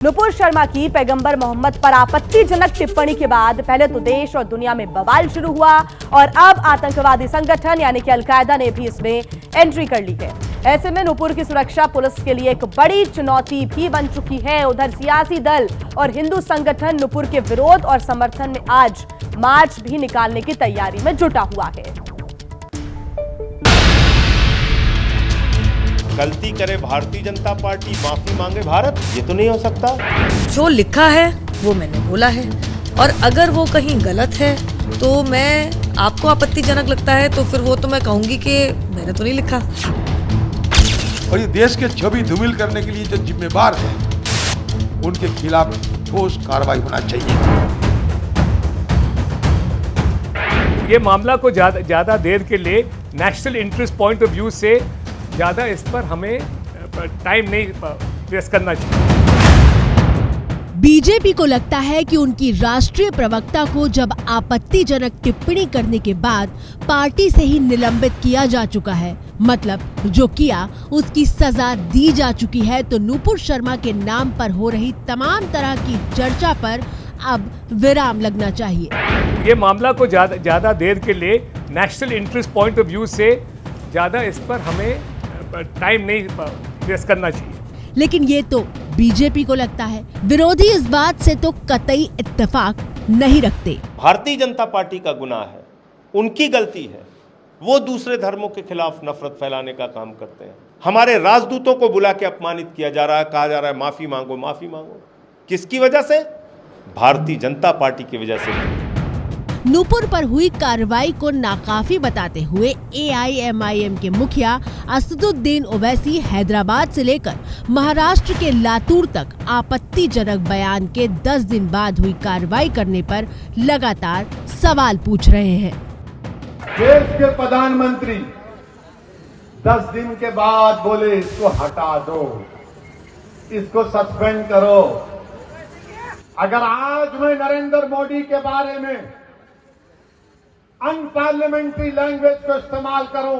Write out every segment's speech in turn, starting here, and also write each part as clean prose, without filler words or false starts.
नुपुर शर्मा की पैगंबर मोहम्मद पर आपत्तिजनक टिप्पणी के बाद पहले तो देश और दुनिया में बवाल शुरू हुआ और अब आतंकवादी संगठन यानी कि अलकायदा ने भी इसमें एंट्री कर ली है। ऐसे में नुपुर की सुरक्षा पुलिस के लिए एक बड़ी चुनौती भी बन चुकी है। उधर सियासी दल और हिंदू संगठन नुपुर के विरोध और समर्थन में आज मार्च भी निकालने की तैयारी में जुटा हुआ है। गलती करे भारतीय जनता पार्टी, माफी मांगे भारत, ये तो नहीं हो सकता। जो लिखा है वो मैंने बोला है और अगर वो कहीं गलत है तो मैं आपको आपत्तिजनक लगता है तो फिर वो तो मैं कहूंगी कि मैंने तो नहीं लिखा। और ये देश के छवि धूमिल करने के लिए जो जिम्मेवार हैं उनके खिलाफ ठोस कार्रवाई होना चाहिए। ये मामला को ज्यादा देर के लिए national interest point of view से ज़्यादा इस पर हमें टाइम नहीं वेस्ट करना चाहिए। बीजेपी को लगता है कि उनकी राष्ट्रीय प्रवक्ता को जब आपत्तिजनक टिप्पणी करने के बाद पार्टी से ही निलंबित किया जा चुका है, मतलब जो किया उसकी सजा दी जा चुकी है, तो नुपुर शर्मा के नाम पर हो रही तमाम तरह की चर्चा पर अब विराम लगना चाहिए। ये मामला को ज़्यादा देर के लिए national interest point of view से ज़्यादा इस पर हमें टाइम नहीं वेस्ट करना चाहिए। लेकिन ये तो बीजेपी को लगता है। विरोधी इस बात से तो कतई इत्तेफाक नहीं रखते। भारतीय जनता पार्टी का गुनाह है, उनकी गलती है, वो दूसरे धर्मों के खिलाफ नफरत फैलाने का काम करते हैं। हमारे राजदूतों को बुला के अपमानित किया जा रहा है, कहा जा रहा है माफी मांगो माफी मांगो। किसकी वजह से? भारतीय जनता पार्टी की वजह से। नुपुर पर हुई कार्रवाई को नाकाफी बताते हुए AIMIM के मुखिया असदुद्दीन ओवैसी हैदराबाद से लेकर महाराष्ट्र के लातूर तक आपत्तिजनक बयान के 10 दिन बाद हुई कार्रवाई करने पर लगातार सवाल पूछ रहे हैं। देश के प्रधानमंत्री 10 दिन के बाद बोले इसको हटा दो, इसको सस्पेंड करो। अगर आज मैं नरेंद्र मोदी के बारे में अनपार्लियामेंट्री लैंग्वेज को इस्तेमाल करूं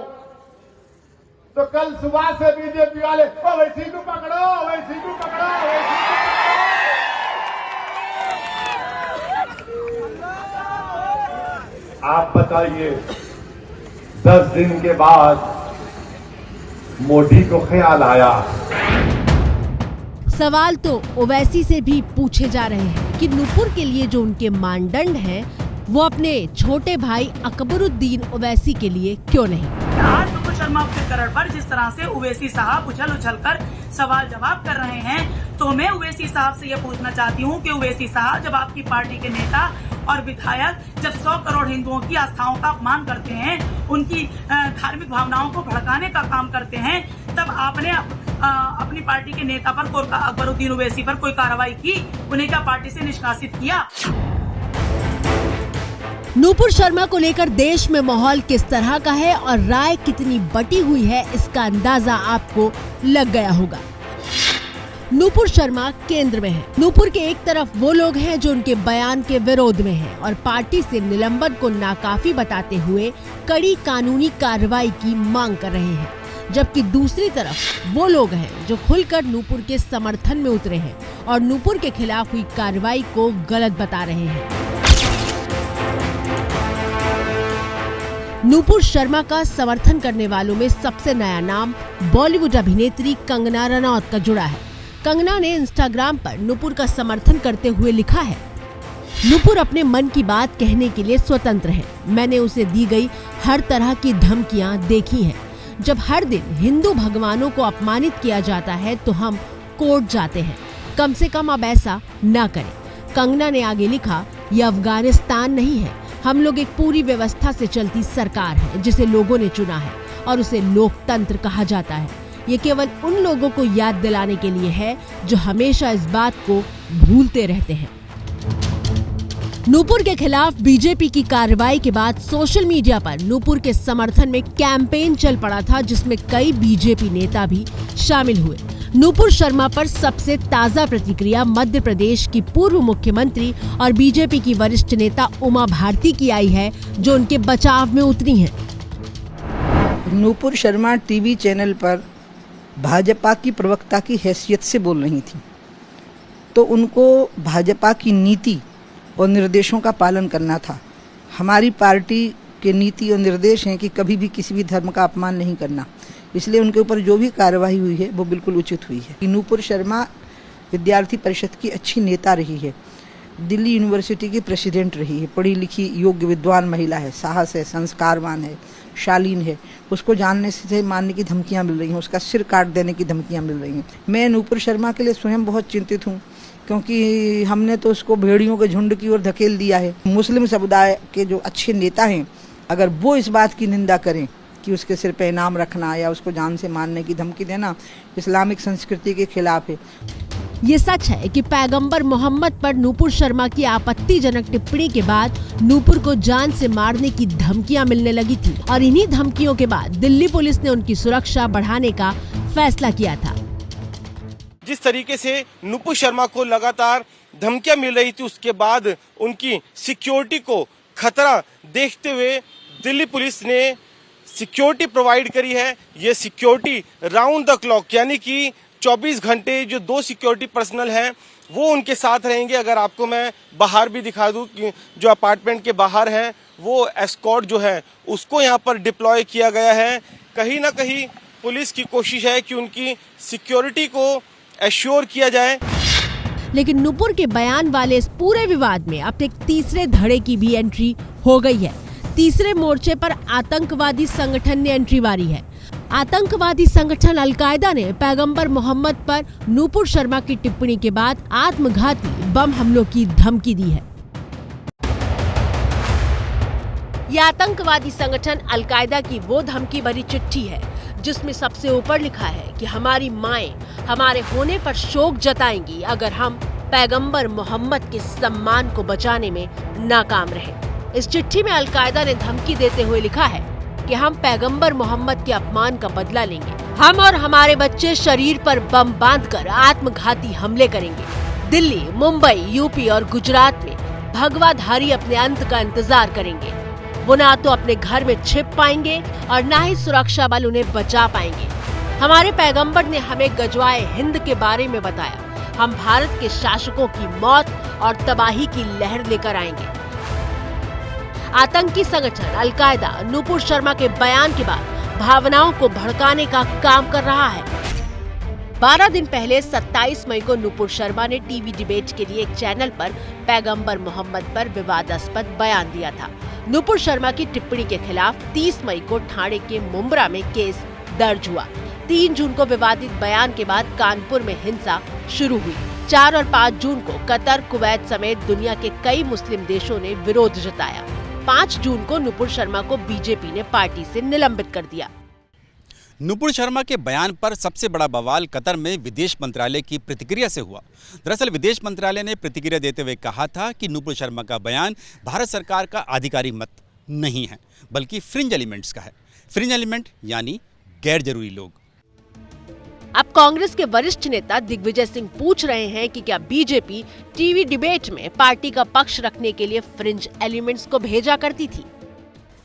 तो कल सुबह से बीजेपी वाले ओवैसी को पकड़ो, ओवैसी को पकड़ो, ओवैसी को पकड़ो। आप बताइए 10 दिन के बाद मोदी को ख्याल आया। सवाल तो ओवैसी से भी पूछे जा रहे हैं कि नुपुर के लिए जो उनके मानदंड हैं वो अपने छोटे भाई अकबरुद्दीन ओवैसी के लिए क्यों नहीं। आज नुपुर शर्मा प्रकरण पर जिस तरह से ओवैसी साहब उछल कर सवाल जवाब कर रहे हैं, तो मैं ओवैसी साहब से ये पूछना चाहती हूँ कि ओवैसी साहब, जब आपकी पार्टी के नेता और विधायक जब 100 करोड़ हिंदुओं की आस्थाओं का अपमान करते हैं, उनकी धार्मिक भावनाओं को भड़काने का काम करते हैं, तब आपने अपनी पार्टी के नेता पर अकबरुद्दीन ओवैसी पर कोई कार्रवाई की? उन्हें क्या पार्टी से निष्कासित किया? नुपुर शर्मा को लेकर देश में माहौल किस तरह का है और राय कितनी बटी हुई है, इसका अंदाजा आपको लग गया होगा। नुपुर शर्मा केंद्र में है। नुपुर के एक तरफ वो लोग हैं जो उनके बयान के विरोध में हैं और पार्टी से निलंबन को नाकाफी बताते हुए कड़ी कानूनी कार्रवाई की मांग कर रहे हैं, जबकि दूसरी तरफ वो लोग हैं जो खुलकर नुपुर के समर्थन में उतरे हैं और नुपुर के खिलाफ हुई कार्रवाई को गलत बता रहे हैं। नुपुर शर्मा का समर्थन करने वालों में सबसे नया नाम बॉलीवुड अभिनेत्री कंगना रनौत का जुड़ा है। कंगना ने इंस्टाग्राम पर नुपुर का समर्थन करते हुए लिखा है, नुपुर अपने मन की बात कहने के लिए स्वतंत्र है। मैंने उसे दी गई हर तरह की धमकियां देखी हैं। जब हर दिन हिंदू भगवानों को अपमानित किया जाता है तो हम कोर्ट जाते हैं। कम से कम अब ऐसा न करें। कंगना ने आगे लिखा, यह अफगानिस्तान नहीं है। हम लोग एक पूरी व्यवस्था से चलती सरकार है जिसे लोगों ने चुना है और उसे लोकतंत्र कहा जाता है। ये केवल उन लोगों को याद दिलाने के लिए है जो हमेशा इस बात को भूलते रहते हैं। नुपुर के खिलाफ बीजेपी की कार्रवाई के बाद सोशल मीडिया पर नुपुर के समर्थन में कैंपेन चल पड़ा था, जिसमें कई बीजेपी नेता भी शामिल हुए। नुपुर शर्मा पर सबसे ताजा प्रतिक्रिया मध्य प्रदेश की पूर्व मुख्यमंत्री और बीजेपी की वरिष्ठ नेता उमा भारती की आई है, जो उनके बचाव में उतरी हैं। नुपुर शर्मा टीवी चैनल पर भाजपा की प्रवक्ता की हैसियत से बोल रही थी तो उनको भाजपा की नीति और निर्देशों का पालन करना था। हमारी पार्टी के नीति और निर्देश हैं कि कभी भी किसी भी धर्म का अपमान नहीं करना, इसलिए उनके ऊपर जो भी कार्रवाई हुई है वो बिल्कुल उचित हुई है। नूपुर शर्मा विद्यार्थी परिषद की अच्छी नेता रही है, दिल्ली यूनिवर्सिटी की प्रेसिडेंट रही है, पढ़ी लिखी योग्य विद्वान महिला है, साहस है, संस्कारवान है, शालीन है। उसको जानने से मारने की धमकियां मिल रही हैं, उसका सिर काट देने की धमकियां मिल रही हैं। मैं नूपुर शर्मा के लिए स्वयं बहुत चिंतित हूँ, क्योंकि हमने तो उसको भेड़ियों के झुंड की ओर धकेल दिया है। मुस्लिम समुदाय के जो अच्छे नेता हैं, अगर वो इस बात की निंदा करें कि उसके सिर पे इनाम रखना या उसको जान से मारने की धमकी देना इस्लामिक संस्कृति के खिलाफ है। ये सच है कि पैगंबर मोहम्मद पर नूपुर शर्मा की आपत्तिजनक टिप्पणी के बाद नूपुर को जान से मारने की धमकियां मिलने लगी थी और इन्हीं धमकियों के बाद दिल्ली पुलिस ने उनकी सुरक्षा बढ़ाने का फैसला किया था। जिस तरीके से नूपुर शर्मा को लगातार धमकियां मिल रही थी, उसके बाद उनकी सिक्योरिटी को खतरा देखते हुए दिल्ली पुलिस ने सिक्योरिटी प्रोवाइड करी है। ये सिक्योरिटी राउंड द क्लॉक, यानी कि 24 घंटे जो 2 सिक्योरिटी पर्सनल हैं वो उनके साथ रहेंगे। अगर आपको मैं बाहर भी दिखा दूं कि जो अपार्टमेंट के बाहर हैं वो एस्कॉर्ट जो है उसको यहाँ पर डिप्लॉय किया गया है। कहीं ना कहीं पुलिस की कोशिश है कि उनकी सिक्योरिटी को एश्योर किया जाए। लेकिन नूपुर के बयान वाले इस पूरे विवाद में अब एक तीसरे धड़े की भी एंट्री हो गई है। तीसरे मोर्चे पर आतंकवादी संगठन ने एंट्री मारी है। आतंकवादी संगठन अलकायदा ने पैगंबर मोहम्मद पर नूपुर शर्मा की टिप्पणी के बाद आत्मघाती बम हमलों की धमकी दी है। यह आतंकवादी संगठन अलकायदा की वो धमकी भरी चिट्ठी है जिसमें सबसे ऊपर लिखा है कि हमारी माएं हमारे होने पर शोक जताएंगी अगर हम पैगंबर मोहम्मद के सम्मान को बचाने में नाकाम रहे। इस चिट्ठी में अलकायदा ने धमकी देते हुए लिखा है कि हम पैगंबर मोहम्मद के अपमान का बदला लेंगे। हम और हमारे बच्चे शरीर पर बम बांधकर आत्मघाती हमले करेंगे। दिल्ली, मुंबई, यूपी और गुजरात में भगवाधारी अपने अंत का इंतजार करेंगे। वो ना तो अपने घर में छिप पाएंगे और ना ही सुरक्षा बल उन्हें बचा पाएंगे। हमारे पैगंबर ने हमें गजवाए हिंद के बारे में बताया। हम भारत के शासकों की मौत और तबाही की लहर लेकर आएंगे। आतंकी संगठन अलकायदा नूपुर शर्मा के बयान के बाद भावनाओं को भड़काने का काम कर रहा है। 12 दिन पहले 27 मई को नूपुर शर्मा ने टीवी डिबेट के लिए एक चैनल पर पैगंबर मोहम्मद पर विवादास्पद बयान दिया था। नूपुर शर्मा की टिप्पणी के खिलाफ 30 मई को ठाणे के मुंब्रा में केस दर्ज हुआ। 3 जून को विवादित बयान के बाद कानपुर में हिंसा शुरू हुई। 4 और 5 जून को कतर, कुवैत समेत दुनिया के कई मुस्लिम देशों ने विरोध जताया। 5 जून को नूपुर शर्मा को बीजेपी ने पार्टी से निलंबित कर दिया। नूपुर शर्मा के बयान पर सबसे बड़ा बवाल कतर में विदेश मंत्रालय की प्रतिक्रिया से हुआ। दरअसल विदेश मंत्रालय ने प्रतिक्रिया देते हुए कहा था कि नूपुर शर्मा का बयान भारत सरकार का आधिकारिक मत नहीं है, बल्कि फ्रिंज एलिमेंट्स का है। फ्रिंज एलिमेंट यानी गैर जरूरी लोग। अब कांग्रेस के वरिष्ठ नेता दिग्विजय सिंह पूछ रहे हैं कि क्या बीजेपी टीवी डिबेट में पार्टी का पक्ष रखने के लिए फ्रिंज एलिमेंट्स को भेजा करती थी।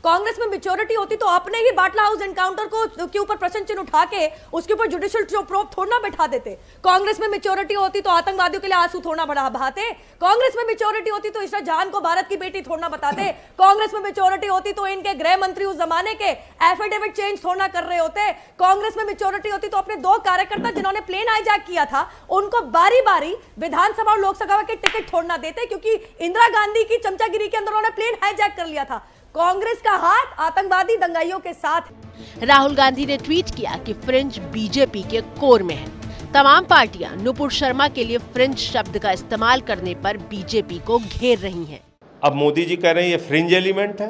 कांग्रेस में मेच्योरिटी होती तो अपने ही बाटला हाउस एनकाउंटर को के ऊपर प्रश्न चिन्ह उठा के उसके ऊपर जुडिशियल प्रोब थोड़ा बैठा देते। कांग्रेस में मेच्योरिटी होती तो आतंकवादियों के लिए आंसू थोड़ा बहाते। कांग्रेस में मेच्योरिटी होती तो इशरत जहां को भारत की बेटी थोड़ा बताते। कांग्रेस में मेच्योरिटी होती तो इनके गृह मंत्री उस जमाने के एफिडेविट चेंज थोड़ा कर रहे होते। कांग्रेस में मेच्योरिटी होती तो अपने 2 कार्यकर्ता जिन्होंने प्लेन हाईजैक किया था उनको बारी बारी विधानसभा और लोकसभा के टिकट छोड़ना देते, क्योंकि इंदिरा गांधी की चमचागिरी के अंदर उन्होंने प्लेन हाईजैक कर लिया था। कांग्रेस का हाथ आतंकवादी दंगाइयों के साथ। राहुल गांधी ने ट्वीट किया कि फ्रिंज बीजेपी के कोर में है। तमाम पार्टियां नूपुर शर्मा के लिए फ्रिंज शब्द का इस्तेमाल करने पर बीजेपी को घेर रही हैं। अब मोदी जी कह रहे हैं ये फ्रिंज एलिमेंट है,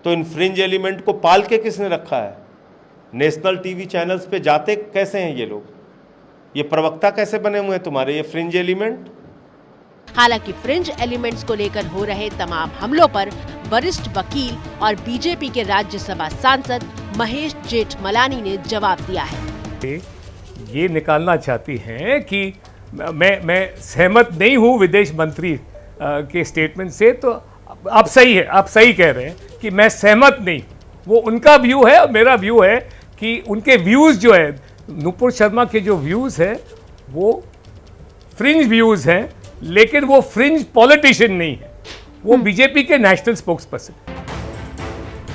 तो इन फ्रिंज एलिमेंट को पाल के किसने रखा है? नेशनल टीवी चैनल्स पे जाते कैसे हैं ये लोग? ये प्रवक्ता कैसे बने हुए हैं तुम्हारे ये फ्रिंज एलिमेंट? हालांकि फ्रिंज एलिमेंट्स को लेकर हो रहे तमाम हमलों पर वरिष्ठ वकील और बीजेपी के राज्यसभा सांसद महेश जेठमलानी ने जवाब दिया है। ये निकालना चाहती हैं कि मैं सहमत नहीं हूं विदेश मंत्री के स्टेटमेंट से, तो आप सही है, आप सही कह रहे हैं कि मैं सहमत नहीं। वो उनका व्यू है और मेरा व्यू है कि उनके व्यूज जो है, नूपुर शर्मा के जो व्यूज है वो फ्रिंज व्यूज हैं, लेकिन वो फ्रिंज पॉलिटिशियन नहीं है, वो बीजेपी के नेशनल स्पोक्स पर्सन।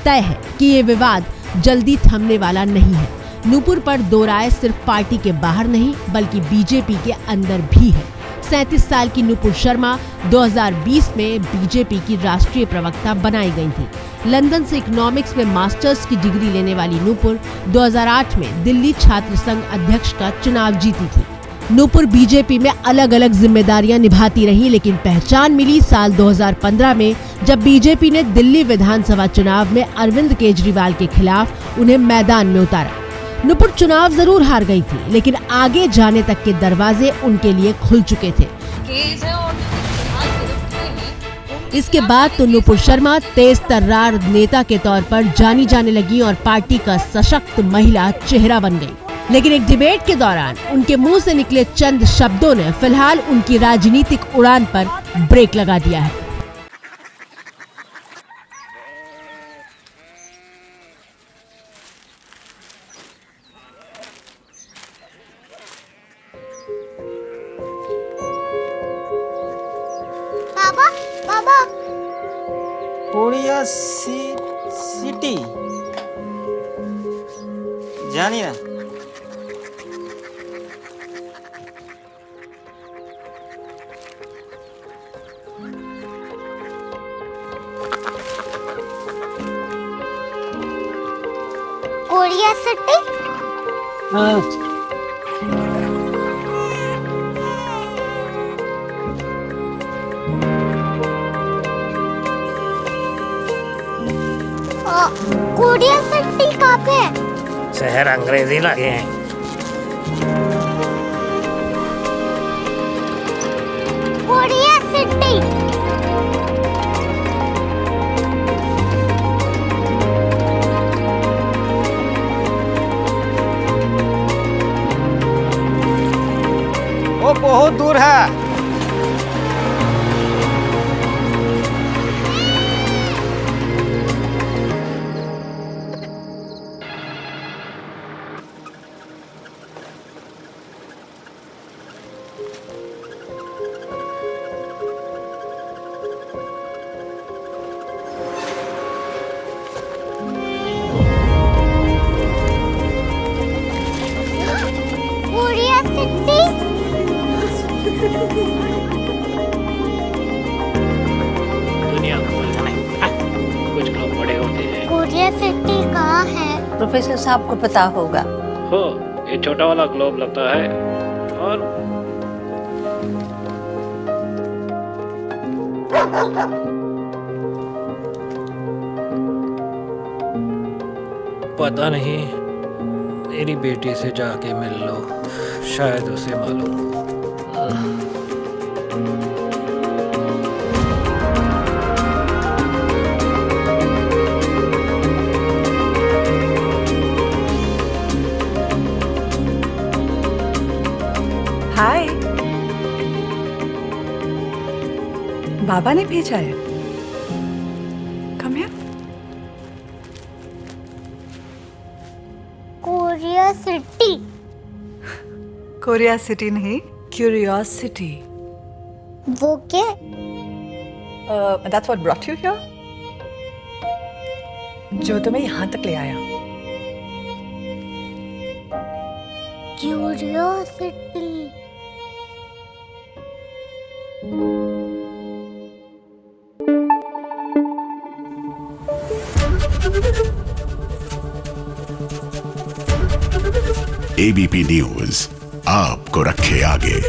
तय है कि ये विवाद जल्दी थमने वाला नहीं है। नूपुर पर दो राय सिर्फ पार्टी के बाहर नहीं बल्कि बीजेपी के अंदर भी है। 37 साल की नूपुर शर्मा 2020 में बीजेपी की राष्ट्रीय प्रवक्ता बनाई गई थी। लंदन से इकोनॉमिक्स में मास्टर्स की डिग्री लेने वाली नूपुर 2008 में दिल्ली छात्र संघ अध्यक्ष का चुनाव जीती थी। नूपुर बीजेपी में अलग अलग जिम्मेदारियां निभाती रही, लेकिन पहचान मिली साल 2015 में जब बीजेपी ने दिल्ली विधानसभा चुनाव में अरविंद केजरीवाल के खिलाफ उन्हें मैदान में उतारा। नूपुर चुनाव जरूर हार गई थी, लेकिन आगे जाने तक के दरवाजे उनके लिए खुल चुके थे। इसके बाद तो नूपुर शर्मा तेज तर्रार नेता के तौर पर जानी जाने लगी और पार्टी का सशक्त महिला चेहरा बन गई। लेकिन एक डिबेट के दौरान उनके मुंह से निकले चंद शब्दों ने फिलहाल उनकी राजनीतिक उड़ान पर ब्रेक लगा दिया है। बाबा बाबा कोरिया सिटी जानिए कोरिया सिटी। कोरिया सिटी कहाँ पे है? शहर अंग्रेजी लगे हैं। Korea city. वो बहुत दूर है। Korea city. दुनिया को कुछ लोग बड़े होते हैं। कोरिया सिटी कहाँ है? प्रोफेसर साहब को पता होगा। हो, ये छोटा वाला ग्लोब लगता है और पता नहीं, मेरी बेटी से जाके मिल लो, शायद उसे मालूम हो। हाय, बाबा ने भेजा है। Come here. Korea city. Korea city नहीं, क्यूरियोसिटी। वो क्या? That's what brought you here? जो तुम्हें यहाँ तक ले आया। क्यूरियोसिटी। एबीपी न्यूज आपको रखे आगे।